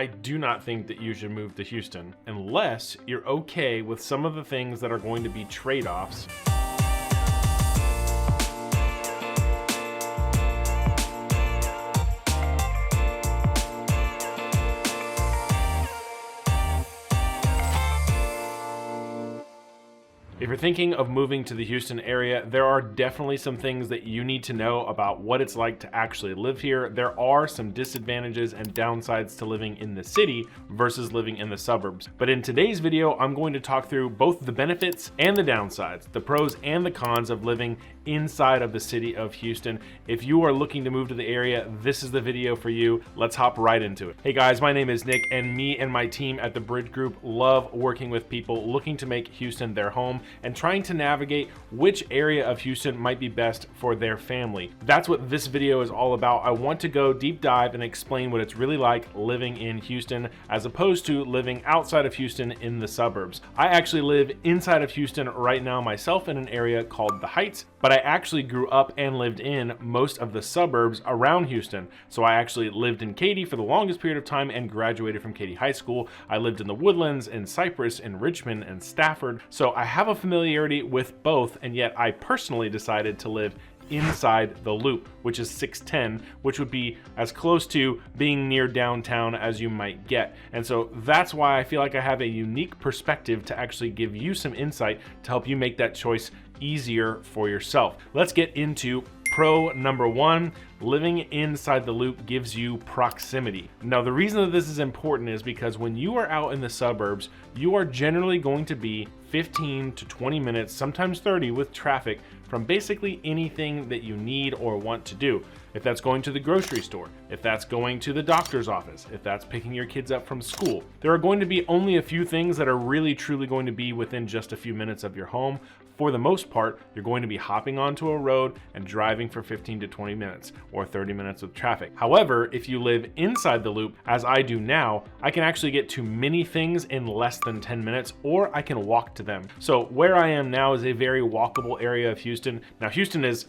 I do not think that you should move to Houston unless you're okay with some of the things that are going to be trade-offs. If you're thinking of moving to the Houston area, there are definitely some things that you need to know about what it's like to actually live here. There are some disadvantages and downsides to living in the city versus living in the suburbs. But in today's video, I'm going to talk through both the benefits and the downsides, the pros and the cons of living inside of the city of Houston. If you are looking to move to the area, this is the video for you. Let's hop right into it. Hey guys, my name is Nick, and me and my team at the Bridge Group love working with people looking to make Houston their home and trying to navigate which area of Houston might be best for their family. That's what this video is all about. I want to go deep dive and explain what it's really like living in Houston as opposed to living outside of Houston in the suburbs. I actually live inside of Houston right now myself in an area called the Heights, but I actually grew up and lived in most of the suburbs around Houston. So I actually lived in Katy for the longest period of time and graduated from Katy High School. I lived in the Woodlands, in Cypress, in Richmond, and Stafford. So I have a familiarity with both, and yet I personally decided to live inside the loop, which is 610, which would be as close to being near downtown as you might get. And so that's why I feel like I have a unique perspective to actually give you some insight to help you make that choice easier for yourself. Let's get into pro number one. Living inside the loop gives you proximity. Now, the reason that this is important is because when you are out in the suburbs, you are generally going to be 15 to 20 minutes, sometimes 30 with traffic from basically anything that you need or want to do. If that's going to the grocery store, if that's going to the doctor's office, if that's picking your kids up from school, there are going to be only a few things that are really truly going to be within just a few minutes of your home. For the most part, you're going to be hopping onto a road and driving for 15 to 20 minutes or 30 minutes with traffic. However, if you live inside the loop, as I do now, I can actually get to many things in less than 10 minutes, or I can walk to them. So where I am now is a very walkable area of Houston. Now, Houston is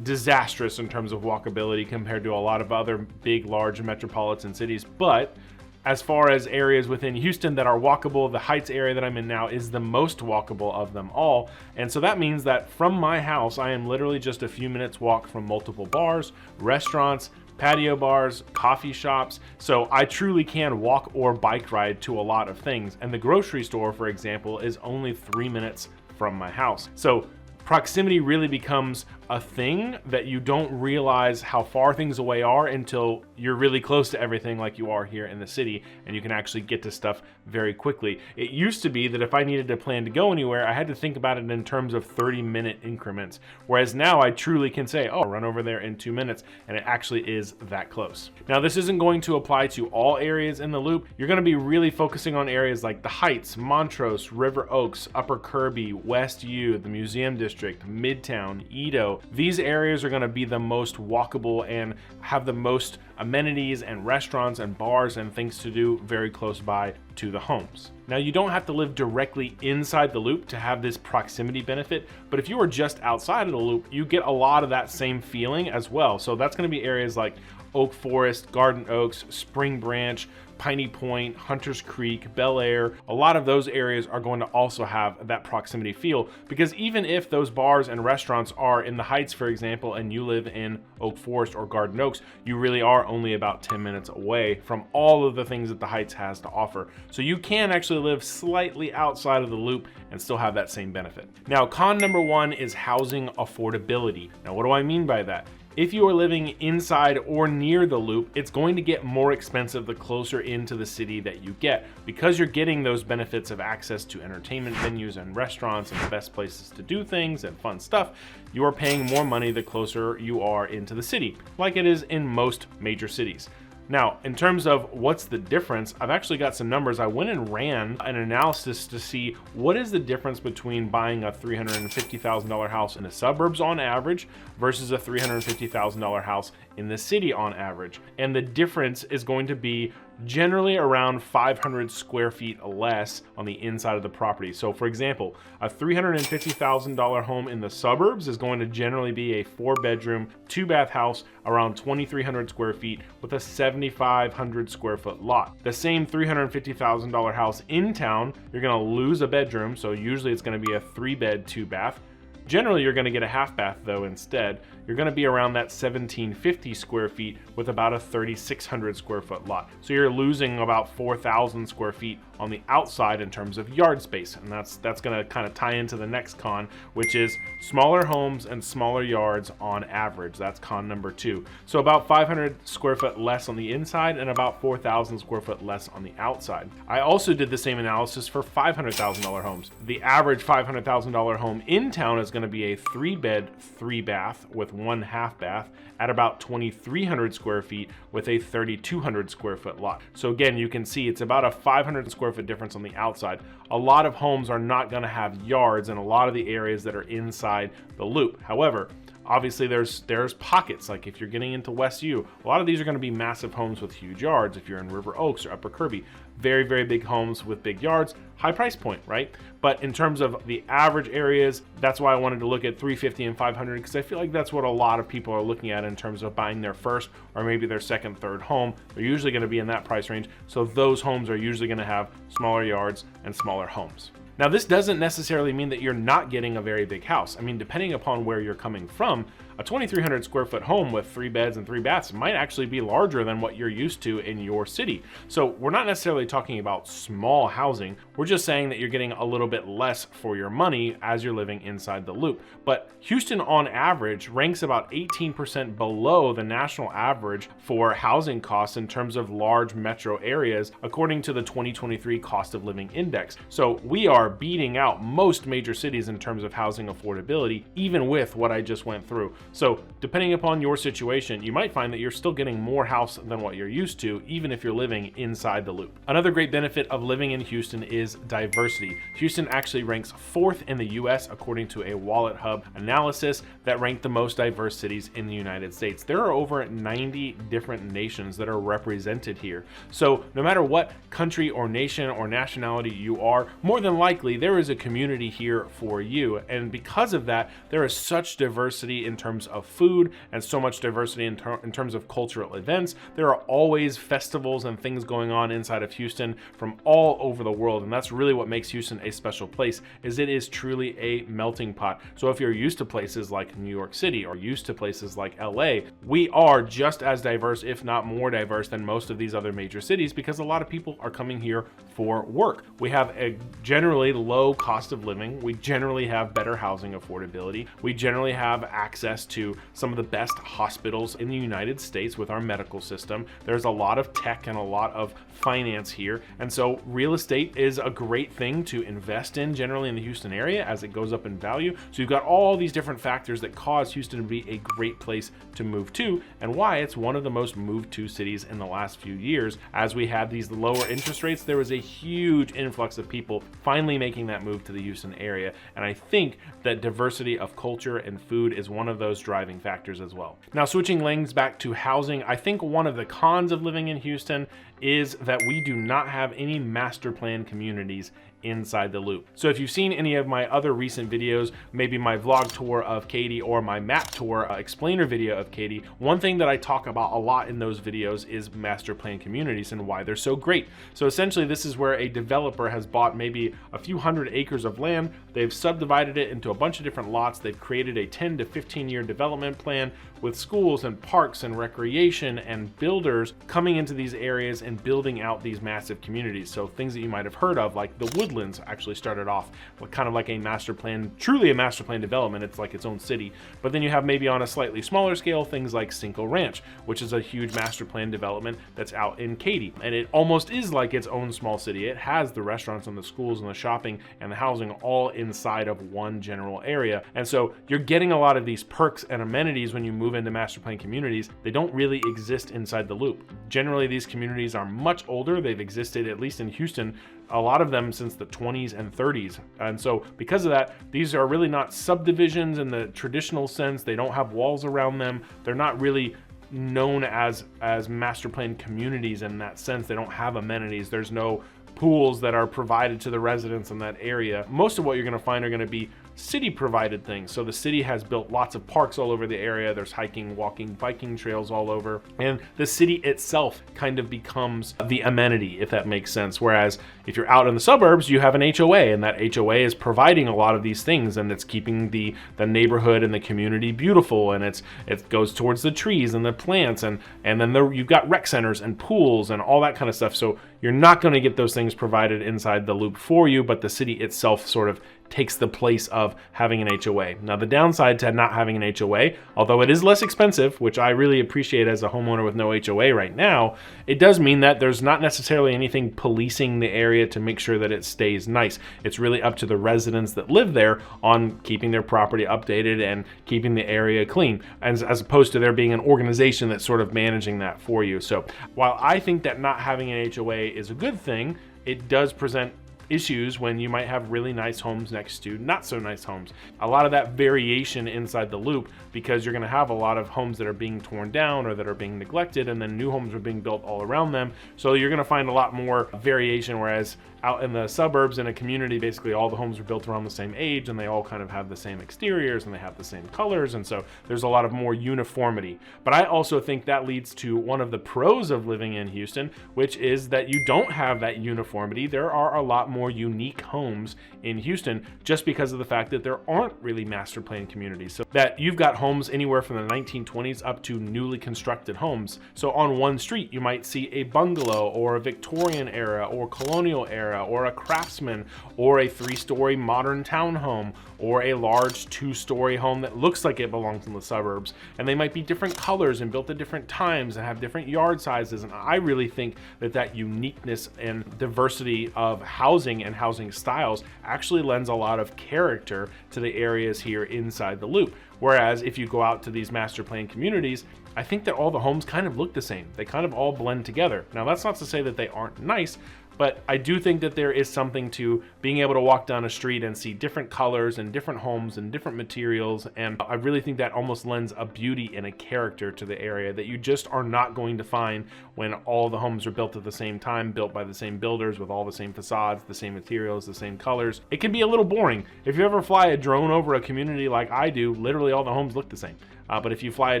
disastrous in terms of walkability compared to a lot of other big, large metropolitan cities, but as far as areas within Houston that are walkable, the Heights area that I'm in now is the most walkable of them all. And so that means that from my house, I am literally just a few minutes walk from multiple bars, restaurants, patio bars, coffee shops. So I truly can walk or bike ride to a lot of things. And the grocery store, for example, is only 3 minutes from my house. So proximity really becomes a thing that you don't realize how far things away are until you're really close to everything like you are here in the city, and you can actually get to stuff very quickly. It used to be that if I needed to plan to go anywhere, I had to think about it in terms of 30-minute increments, whereas now I truly can say, oh, run over there in 2 minutes, and it actually is that close. Now, this isn't going to apply to all areas in the loop. You're going to be really focusing on areas like the Heights, Montrose, River Oaks, Upper Kirby, West U, the Museum District, Midtown, Edo. These areas are going to be the most walkable and have the most amenities and restaurants and bars and things to do very close by to the homes. Now, you don't have to live directly inside the loop to have this proximity benefit, but if you are just outside of the loop, you get a lot of that same feeling as well. So that's going to be areas like Oak Forest, Garden Oaks, Spring Branch, Piney Point, Hunters Creek, Bel Air. A lot of those areas are going to also have that proximity feel, because even if those bars and restaurants are in the Heights, for example, and you live in Oak Forest or Garden Oaks, you really are only about 10 minutes away from all of the things that the Heights has to offer. So you can actually live slightly outside of the loop and still have that same benefit. Now, con number one is housing affordability. Now, what do I mean by that? If you are living inside or near the loop, it's going to get more expensive the closer into the city that you get, because you're getting those benefits of access to entertainment venues and restaurants and the best places to do things and fun stuff. You are paying more money the closer you are into the city, like it is in most major cities. Now, in terms of what's the difference, I've actually got some numbers. I went and ran an analysis to see what is the difference between buying a $350,000 house in the suburbs on average versus a $350,000 house in the city on average. And the difference is going to be generally around 500 square feet less on the inside of the property. So for example, a $350,000 home in the suburbs is going to generally be a 4-bedroom, 2-bath house around 2,300 square feet with a 7,500 square foot lot. The same $350,000 house in town, you're going to lose a bedroom, so usually it's going to be a 3-bed, 2-bath. Generally, you're going to get a half bath though instead. You're going to be around that 1,750 square feet with about a 3,600 square foot lot. So you're losing about 4,000 square feet on the outside in terms of yard space. And that's going to kind of tie into the next con, which is smaller homes and smaller yards on average. That's con number 2. So about 500 square foot less on the inside and about 4,000 square foot less on the outside. I also did the same analysis for $500,000 homes. The average $500,000 home in town is going to be a 3-bed, 3-bath with 1 half bath at about 2,300 square feet with a 3,200 square foot lot. So again, you can see it's about a 500 square foot difference on the outside. A lot of homes are not going to have yards in a lot of the areas that are inside the loop. However, obviously there's pockets, like if you're getting into West U, a lot of these are going to be massive homes with huge yards. If you're in River Oaks or Upper Kirby, very, very big homes with big yards, high price point, right? But in terms of the average areas, that's why I wanted to look at 350 and 500, because I feel like that's what a lot of people are looking at in terms of buying their first or maybe their second, third home. They're usually going to be in that price range. So those homes are usually going to have smaller yards and smaller homes. Now, this doesn't necessarily mean that you're not getting a very big house. I mean, depending upon where you're coming from, a 2,300 square foot home with 3 beds and 3 baths might actually be larger than what you're used to in your city. So we're not necessarily talking about small housing. We're just saying that you're getting a little bit less for your money as you're living inside the loop. But Houston on average ranks about 18% below the national average for housing costs in terms of large metro areas, according to the 2023 Cost of Living Index. So we are beating out most major cities in terms of housing affordability, even with what I just went through. So depending upon your situation, you might find that you're still getting more house than what you're used to, even if you're living inside the loop. Another great benefit of living in Houston is diversity. Houston actually ranks 4th in the US according to a Wallet Hub analysis that ranked the most diverse cities in the United States. There are over 90 different nations that are represented here. So no matter what country or nation or nationality you are, more than likely there is a community here for you. And because of that, there is such diversity in terms of food and so much diversity in terms of cultural events. There are always festivals and things going on inside of Houston from all over the world, and that's really what makes Houston a special place, is it is truly a melting pot. So if you're used to places like New York City or used to places like LA, we are just as diverse, if not more diverse, than most of these other major cities, because a lot of people are coming here for work. We have a generally low cost of living. We generally have better housing affordability. We generally have access to some of the best hospitals in the United States with our medical system. There's a lot of tech and a lot of finance here. And so real estate is a great thing to invest in generally in the Houston area as it goes up in value. So you've got all these different factors that cause Houston to be a great place to move to, and why it's one of the most moved to cities in the last few years. As we had these lower interest rates, there was a huge influx of people finally making that move to the Houston area. And I think that diversity of culture and food is one of those driving factors as well. Now, switching lanes back to housing, I think one of the cons of living in Houston is that we do not have any master plan communities inside the loop. So if you've seen any of my other recent videos, maybe my vlog tour of Katy or my map tour explainer video of Katy, one thing that I talk about a lot in those videos is master plan communities and why they're so great. So essentially, this is where a developer has bought maybe a few hundred acres of land, they've subdivided it into a bunch of different lots, they've created a 10 to 15 year development plan with schools and parks and recreation and builders coming into these areas and building out these massive communities. So things that you might have heard of, like the Woodlands, actually started off with kind of like a master plan, truly a master plan development. It's like its own city. But then you have maybe on a slightly smaller scale things like Cinco Ranch, which is a huge master plan development that's out in Katy, and it almost is like its own small city. It has the restaurants and the schools and the shopping and the housing all inside of one general area. And so you're getting a lot of these perks and amenities when you move into master plan communities. They don't really exist inside the loop. Generally, these communities are much older. They've existed, at least in Houston, a lot of them since the 20s and 30s. And so because of that, these are really not subdivisions in the traditional sense. They don't have walls around them. They're not really known as master plan communities in that sense. They don't have amenities. There's no pools that are provided to the residents in that area. Most of what you're going to find are going to be city provided things. So the city has built lots of parks all over the area. There's hiking, walking, biking trails all over. And the city itself kind of becomes the amenity, if that makes sense. Whereas if you're out in the suburbs, you have an HOA, and that HOA is providing a lot of these things, and it's keeping the neighborhood and the community beautiful, and it goes towards the trees and the plants, and then you've got rec centers and pools and all that kind of stuff. So you're not going to get those things provided inside the loop for you, but the city itself sort of takes the place of having an HOA. Now, the downside to not having an HOA, although it is less expensive, which I really appreciate as a homeowner with no HOA right now, it does mean that there's not necessarily anything policing the area to make sure that it stays nice. It's really up to the residents that live there on keeping their property updated and keeping the area clean, as opposed to there being an organization that's sort of managing that for you. So while I think that not having an HOA is a good thing, it does present issues when you might have really nice homes next to not so nice homes. A lot of that variation inside the loop, because you're going to have a lot of homes that are being torn down or that are being neglected, and then new homes are being built all around them. So you're going to find a lot more variation, whereas out in the suburbs in a community, basically all the homes are built around the same age, and they all kind of have the same exteriors and they have the same colors, and so there's a lot of more uniformity. But I also think that leads to one of the pros of living in Houston, which is that you don't have that uniformity. There are a lot more unique homes in Houston just because of the fact that there aren't really master plan communities. So that you've got homes anywhere from the 1920s up to newly constructed homes. So on one street you might see a bungalow or a Victorian era or colonial era or a craftsman or a 3-story modern townhome or a large 2-story home that looks like it belongs in the suburbs, and they might be different colors and built at different times and have different yard sizes. And I really think that uniqueness and diversity of housing and housing styles actually lends a lot of character to the areas here inside the loop. Whereas if you go out to these master plan communities, I think that all the homes kind of look the same. They kind of all blend together. Now, that's not to say that they aren't nice, but I do think that there is something to being able to walk down a street and see different colors and different homes and different materials. And I really think that almost lends a beauty and a character to the area that you just are not going to find when all the homes are built at the same time, built by the same builders with all the same facades, the same materials, the same colors. It can be a little boring. If you ever fly a drone over a community like I do, literally all the homes look the same. But if you fly a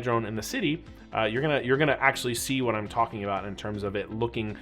drone in the city, you're gonna actually see what I'm talking about in terms of it looking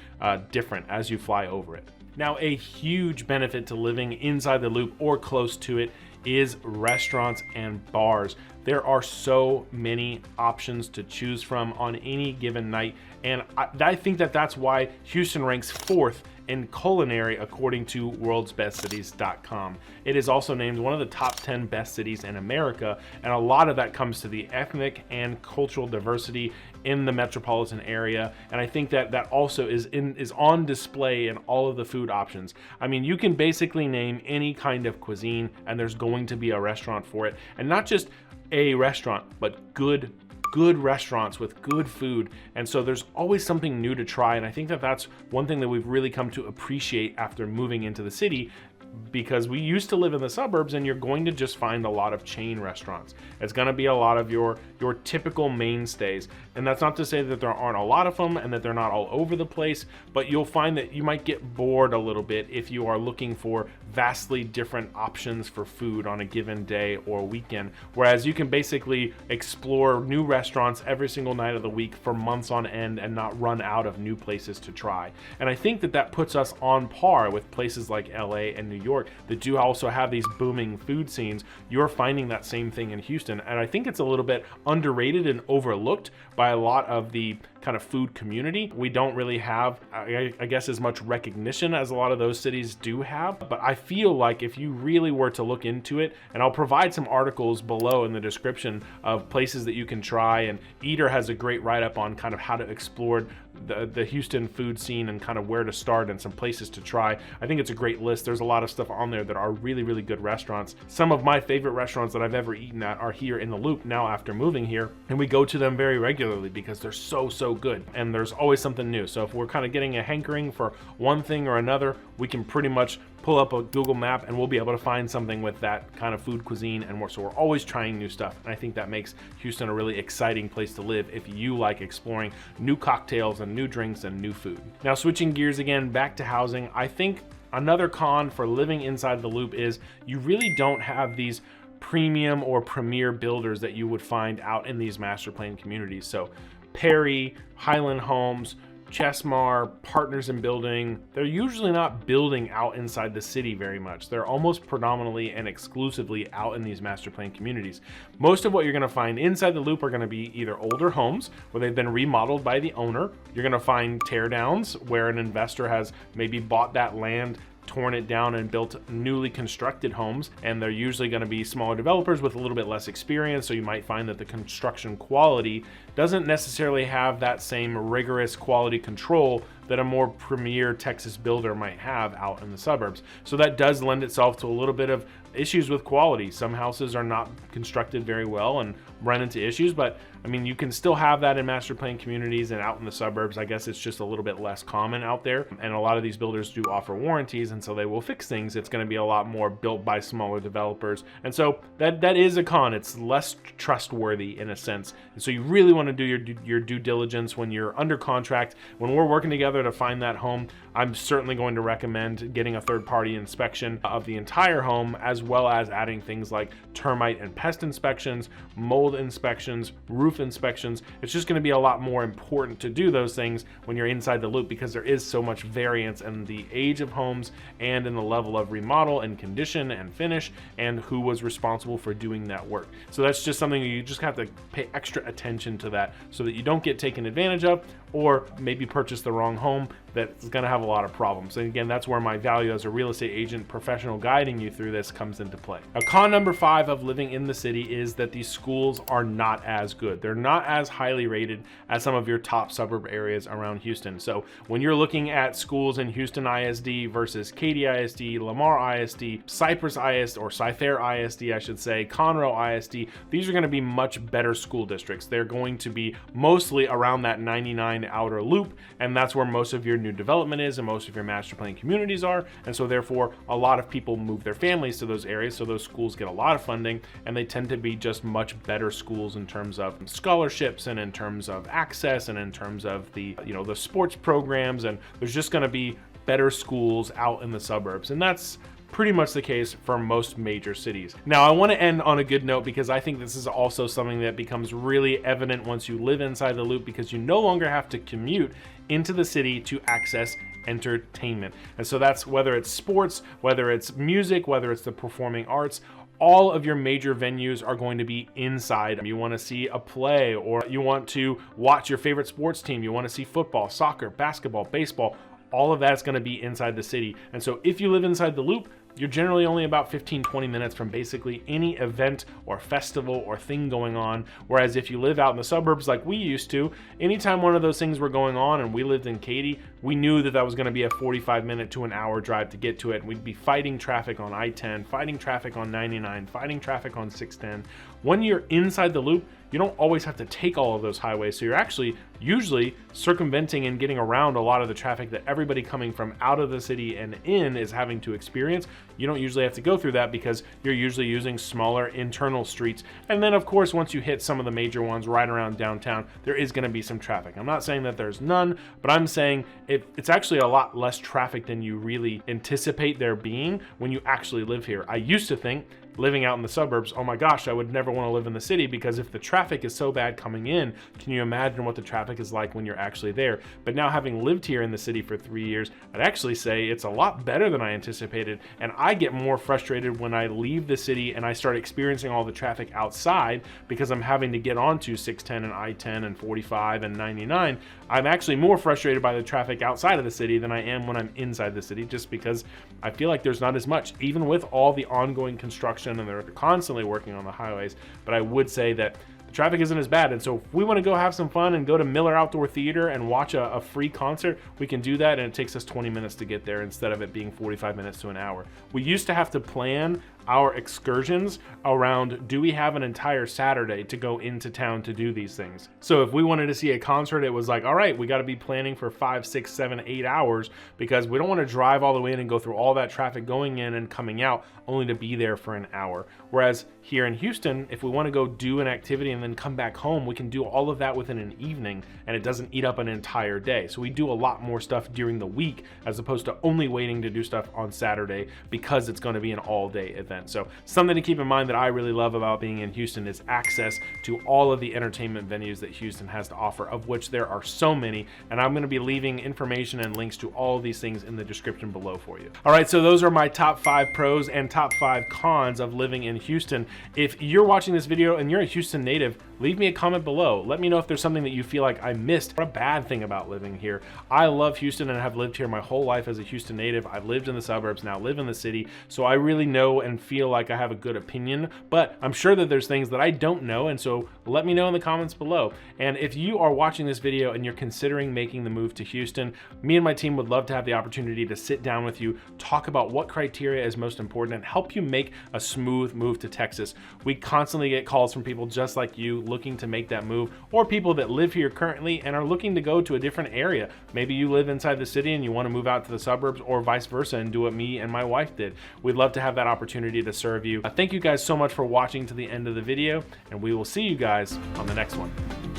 different as you fly over it. Now, a huge benefit to living inside the loop or close to it is restaurants and bars. There are so many options to choose from on any given night, and I think that that's why Houston ranks 4th in culinary according to worldsbestcities.com. It is also named one of the top 10 best cities in America, and a lot of that comes to the ethnic and cultural diversity in the metropolitan area. And I think that also is on display in all of the food options. I mean, you can basically name any kind of cuisine and there's going to be a restaurant for it, and not just a restaurant, but good restaurants with good food. And so there's always something new to try, and I think that that's one thing that we've really come to appreciate after moving into the city, because we used to live in the suburbs and you're going to just find a lot of chain restaurants. It's going to be a lot of your typical mainstays, and that's not to say that there aren't a lot of them and that they're not all over the place, but you'll find that you might get bored a little bit if you are looking for vastly different options for food on a given day or weekend, whereas you can basically explore new restaurants every single night of the week for months on end and not run out of new places to try. And I think that puts us on par with places like LA and New York that do also have these booming food scenes. You're finding that same thing in Houston, and I think it's a little bit underrated and overlooked by a lot of the kind of food community. We don't really have, I guess, as much recognition as a lot of those cities do have, but I feel like if you really were to look into it, and I'll provide some articles below in the description of places that you can try, and Eater has a great write-up on kind of how to explore the Houston food scene and kind of where to start and some places to try. I think it's a great list. There's a lot of stuff on there that are really, really good restaurants. Some of my favorite restaurants that I've ever eaten at are here in the Loop now after moving here, and we go to them very regularly because they're so so good, and there's always something new. So if we're kind of getting a hankering for one thing or another, we can pretty much pull up a Google map and we'll be able to find something with that kind of food cuisine, and so we're always trying new stuff. And I think that makes Houston a really exciting place to live if you like exploring new cocktails and new drinks and new food. Now, switching gears again back to housing, I think another con for living inside the Loop is you really don't have these premium or premier builders that you would find out in these master plan communities. So Perry, Highland Homes, Chesmar, Partners in Building, they're usually not building out inside the city very much. They're almost predominantly and exclusively out in these master plan communities. Most of what you're going to find inside the Loop are going to be either older homes where they've been remodeled by the owner. You're going to find tear downs where an investor has maybe bought that land, torn it down, and built newly constructed homes, and they're usually going to be smaller developers with a little bit less experience, so you might find that the construction quality doesn't necessarily have that same rigorous quality control that a more premier Texas builder might have out in the suburbs. So that does lend itself to a little bit of issues with quality. Some houses are not constructed very well and run into issues, but I mean, you can still have that in master plan communities and out in the suburbs. I guess it's just a little bit less common out there. And a lot of these builders do offer warranties, and so they will fix things. It's going to be a lot more built by smaller developers. And so that is a con. It's less trustworthy in a sense. And so you really want to do your due diligence when you're under contract. When we're working together to find that home, I'm certainly going to recommend getting a third-party inspection of the entire home, as well as adding things like termite and pest inspections, mold inspections, roof inspections. It's just going to be a lot more important to do those things when you're inside the Loop, because there is so much variance in the age of homes and in the level of remodel and condition and finish and who was responsible for doing that work. So that's just something you just have to pay extra attention to that so that you don't get taken advantage of or maybe purchase the wrong home that's going to have a lot of problems. And again, that's where my value as a real estate agent professional guiding you through this comes into play. Now, con number 5 of living in the city is that these schools are not as good. They're not as highly rated as some of your top suburb areas around Houston. So when you're looking at schools in Houston ISD versus Katy ISD, Lamar ISD, Cypress ISD, or Cyfair ISD, I should say, Conroe ISD, these are going to be much better school districts. They're going to be mostly around that 99 outer loop, and that's where most of your new development is and most of your master plan communities are. And so therefore a lot of people move their families to those areas, so those schools get a lot of funding, and they tend to be just much better schools in terms of scholarships and in terms of access and in terms of the the sports programs, and there's just going to be better schools out in the suburbs. And that's pretty much the case for most major cities. Now, I want to end on a good note, because I think this is also something that becomes really evident once you live inside the Loop, because you no longer have to commute into the city to access entertainment. And so that's whether it's sports, whether it's music, whether it's the performing arts. All of your major venues are going to be inside. You want to see a play, or you want to watch your favorite sports team, you want to see football, soccer, basketball, baseball, all of that's going to be inside the city. And so if you live inside the Loop, you're generally only about 15-20 minutes from basically any event or festival or thing going on. Whereas if you live out in the suburbs like we used to, anytime one of those things were going on, and we lived in Katy, we knew that was going to be a 45-minute to an hour drive to get to it. And we'd be fighting traffic on I-10, fighting traffic on 99, fighting traffic on 610. When you're inside the Loop, you don't always have to take all of those highways. So you're actually usually circumventing and getting around a lot of the traffic that everybody coming from out of the city and in is having to experience. You don't usually have to go through that because you're usually using smaller internal streets. And then of course, once you hit some of the major ones right around downtown, there is going to be some traffic. I'm not saying that there's none, but I'm saying it's actually a lot less traffic than you really anticipate there being when you actually live here. I used to think, living out in the suburbs, oh my gosh, I would never want to live in the city, because if the traffic is so bad coming in, can you imagine what the traffic is like when you're actually there? But now, having lived here in the city for 3 years, I'd actually say it's a lot better than I anticipated. And I get more frustrated when I leave the city and I start experiencing all the traffic outside, because I'm having to get onto 610 and I-10 and 45 and 99. I'm actually more frustrated by the traffic outside of the city than I am when I'm inside the city, just because I feel like there's not as much, even with all the ongoing construction, and they're constantly working on the highways. But I would say that the traffic isn't as bad. And so if we want to go have some fun and go to Miller Outdoor Theater and watch a free concert, we can do that, and it takes us 20 minutes to get there instead of it being 45 minutes to an hour. We used to have to plan our excursions around, do we have an entire Saturday to go into town to do these things? So if we wanted to see a concert, it was like, all right, we got to be planning for 5, 6, 7, 8 hours, because we don't want to drive all the way in and go through all that traffic going in and coming out only to be there for an hour. Whereas here in Houston, if we want to go do an activity and then come back home, we can do all of that within an evening, and it doesn't eat up an entire day. So we do a lot more stuff during the week as opposed to only waiting to do stuff on Saturday, because it's going to be an all-day event. So something to keep in mind that I really love about being in Houston is access to all of the entertainment venues that Houston has to offer, of which there are so many, and I'm going to be leaving information and links to all of these things in the description below for you. All right, so those are my top 5 pros and top 5 cons of living in Houston. If you're watching this video and you're a Houston native, leave me a comment below. Let me know if there's something that you feel like I missed or a bad thing about living here. I love Houston and have lived here my whole life as a Houston native. I've lived in the suburbs, now live in the city, so I really know and feel like I have a good opinion, but I'm sure that there's things that I don't know, and so let me know in the comments below. And if you are watching this video and you're considering making the move to Houston, me and my team would love to have the opportunity to sit down with you, talk about what criteria is most important, and help you make a smooth move to Texas. We constantly get calls from people just like you looking to make that move, or people that live here currently and are looking to go to a different area. Maybe you live inside the city and you want to move out to the suburbs, or vice versa, and do what me and my wife did. We'd love to have that opportunity to serve you. Thank you guys so much for watching to the end of the video, and we will see you guys on the next one.